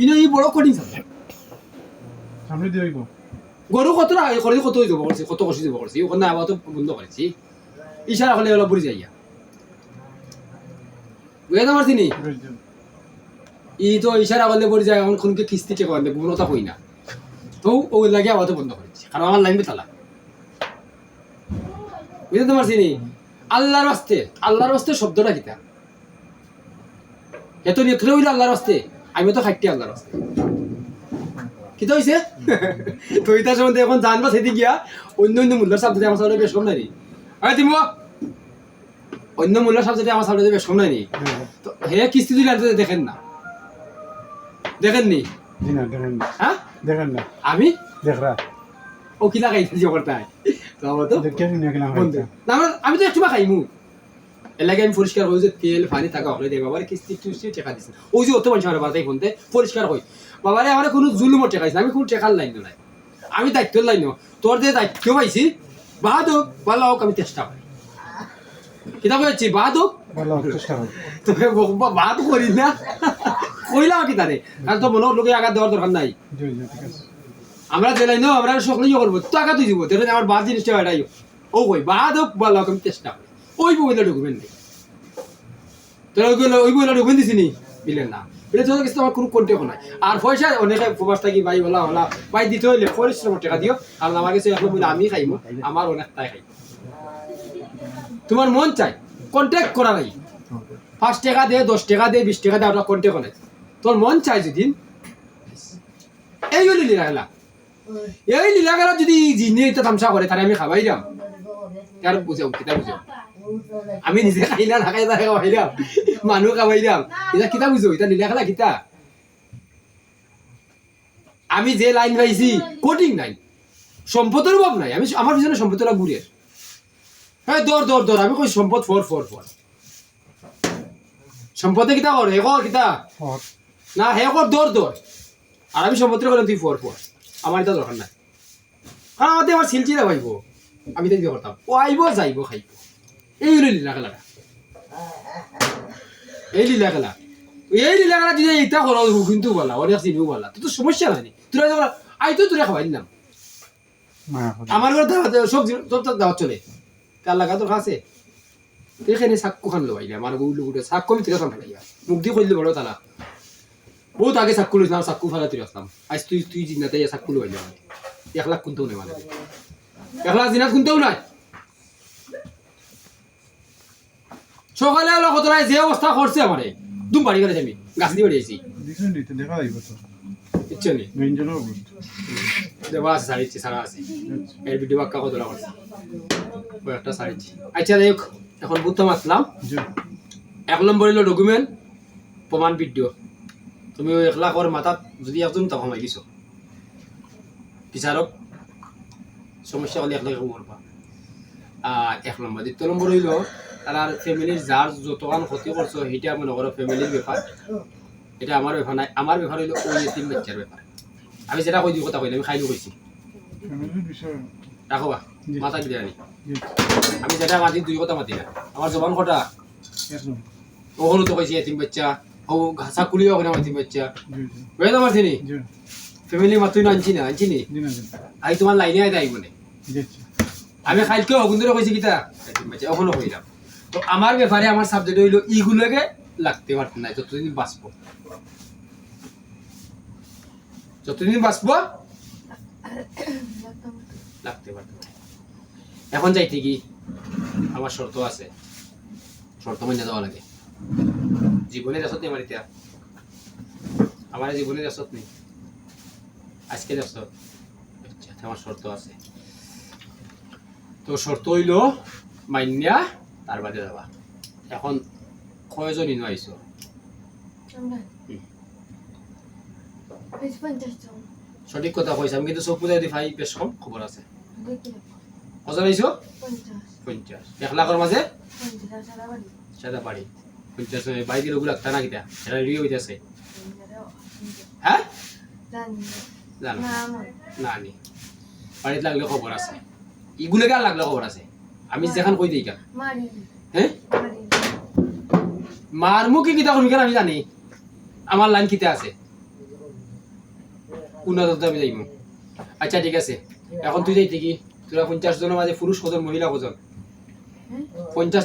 ইনো ই বড় কঠিন সাবজেক্ট সামনে দিয়ে হইব গরু কত না করে কত হয়ে যাব করছি কত কষি যাব করছি ওখানে আবার তো বন্ধ করেছি ইশারা হলে ওলা বুঝি যাইয়া বুঝে না পারছি নি ই তো ইশারা করলে পড়ে যায় এখন কোনকে কিস্তি কে করলে গুণতা কই না তো ওই লাগে আবার তো বন্ধ করেছি কারণ আমার লাইন বেতালা বুঝতে পারছি নি আল্লাহর রাস্তে শব্দটা কিতা এত নিয়ে হইল আল্লাহর রাস্তে আমি তো খাইটি আল্লাহর রাস্তে কিতা হইছে তো ইতার সম্বন্ধে এখন জানবা সেদিকে গিয়া অন্য অন্য মূল্যের সাবজেক্টে আমার সামনে বেশ কম নাই আরে তুমি অন্য মূল্যের সাবজেক্টে আমার সামনে বেশ কম নাই তো হে কিস্তি দিলে দেখেন না দেখেননি হ্যাঁ দেখেন না আমি দেখরা ও কিলা খাইতে যে করতাই তো দেখে শুনে কিনা বন্ধু না আমি তো একটু খাইমু এলাকায় আমি পরিষ্কার হই যে তেল পানি থাকা হলে দেয় বাবার কিস্তি টুস্তি টাকা দিছে ওই যে অত মানুষ আমার বাড়িতে ফোনতে পরিষ্কার হই বাবারে আমার কোনো জুলুমর টাকা দিছে আমি কোনো টাকার লাইন নাই আমি দায়িত্বের লাইন তোর যে দায়িত্ব পাইছি বাদ হোক ভালো হোক আমি চেষ্টা করি কিতাব হচ্ছি বাদ হোক ভালো চেষ্টা করি তোকে বাদ করি না কইলাম কি তারে আর তো মনে লোকে আঘাত দেওয়ার দরকার নাই জি জি ঠিক আছে আমরা জেলাই নো আমরা সকলে ইয়ে করবো তো আঘাত দিব দেখেন আমার বাদ জিনিসটা এটাই ও কই বাদ হোক ভালো হোক আমি চেষ্টা করি ওই বইলা ঢুকবেন নেই তোরা ওই বইলা ঢুকবেন দিছি নি বিলেন না এটা তোর কাছে আমার কোনো কন্টেক্ট নাই আর পয়সা অনেকে প্রবাস থাকি ভাই বলা হলা ভাই দিতে হইলে পরিশ্রমের টাকা দিও আর আমার কাছে এখন বলে আমি খাইমু আমার অনেকটাই খাই তোমার মন চাই কন্ট্যাক্ট করা নাই 5 টাকা দে 10 টাকা দে 20 টাকা দে ওটা কন্ট্যাক্ট নাই তোর মন চাই যদি এই হলি লীলা এই লীলা যদি জিনিস এটা তামসা করে তাহলে আমি খাবাই যাম আর বুঝাও কিতা বুঝাও আমি নিজে খাই না খাই তারে খাবাই যাম মানুহ খাবাই যাম এটা কিতা বুঝো এটা লীলা খেলা কিতা আমি যে লাইন পাইছি কোটিং নাই সম্পদের অভাব নাই আমি আমার পিছনে সম্পদটা ঘুরে হ্যাঁ দর আমি কই সম্পদ ফর সম্পদে কিতা করে হে কর কিতা না হে কর দর আর আমি সম্পদে করে তুই ফর আমার এটা দরকার নাই কারণ আমাদের আমার সিলচিরা ভাইব আমি তাই দিয়ে করতাম ও আইব যাইব খাইব এই হলো লীলা খেলাটা এই লীলা খেলা যদি এইটা করো কিন্তু বলা অনেক চিনিও বলা তো সমস্যা হয়নি তোরা যখন আইতো তোরা খাওয়াই দিলাম আমার ঘরে সব দাওয়াত চলে কার লাগা তোর কাছে এখানে চাক্কু খান লো আইলে আমার বউ লুকুটে চাক্কু আমি তিরাতাম ফেলাইয়া মুখ দিয়ে করলে বড় তালা বহুত আগে চাক্কু লইছিলাম চাক্কু ফেলা তিরাতাম আজ তুই জিনাতে চাক্কু লো আইলে মানে 1 লাখ কোনতেও নেই মানে 1 লাখ জিনাত কোনতেও নাই সকালে আলো কত যে অবস্থা করছে আমারে দুম বাড়ি করে আমি গাছ দিয়ে বাড়িয়েছি দেখা যাইব তো ইচ্ছে নেই দেওয়া আছে সারিছি সারা আছে এর ভিডিও বাক্কা কত টাকা করছে একটা সারিছি আচ্ছা দেখ এখন বুঝতে মাতলাম 1 নম্বর হলো ডকুমেন্ট প্রমাণ ভিডিও তুমি ওই 1 লাখের মাথাত যদি একজন টাকা কমাই দিছো বিচারক সমস্যা হলে 1 লাখ করবা 1 নম্বর 2 নম্বর হইলো তার ফ্যামিলির যার যতক্ষণ ক্ষতি করছো সেটা মনে করো ফ্যামিলির ব্যাপার এটা আমার ব্যাপার নাই আমার ব্যাপার হইলো ওই তিন বাচ্চার ব্যাপার আমি যেটা কই দিই কথা কইলে আমি খাইলো কইছি রাখবা মাথা দিয়ে আনি আমি যেটা মাতি দুই কথা মাতি না আমার জবান কটা ওখানে তো কইছি তিন বাচ্চা ও ঘাসা কুলিও ওখানে আমার তিন বাচ্চা বুঝতে পারছি নি ফ্যামিলি মাতুই না আনছি নি আই তোমার লাইনে আই আইব না আমি খাইলকে অগুন্দরে কইছি কিতা তিন বাচ্চা ওখানে কইলাম তো আমার ব্যাপারে আমার সাবজেক্ট হইলো ইগুলোকে লাগতে পারত না যতদিন বাঁচবো লাগতে পারত না এখন যাইতে কি আমার শর্ত আছে শর্ত মান্য যাওয়া লাগে জীবনের আসত নেই আমার ইতিহাস আমার জীবনের আসত নেই আজকের আসত আচ্ছা আমার শর্ত আছে তো শর্ত হইল মান্যা তার বাদে যাবা এখন কয়জন ইনো আইছো সঠিক কথা কইছে আমি কিন্তু চোখ বুঝাই দি ভাই বেশ কম খবর আছে কজন আইছো 50 1 লাখের মাঝে সাদা বাড়ি 50 বাইকের ওগুলো একটা না কিটা সেটা রেডি হইতাছে হ্যাঁ জানো না নি বাড়িতে লাগলে খবর আছে ইগুলো কার লাগলে খবর আছে আমি যেখান কই দিই কেন হ্যাঁ মারমু কি কিতা করবি কেন আমি জানি আমার লাইন কিতে আছে উন্নত আমি যাইব আচ্ছা ঠিক আছে এখন তুই যাইতে কি তোরা 50 জনের মাঝে পুরুষ কজন মহিলা কজন 50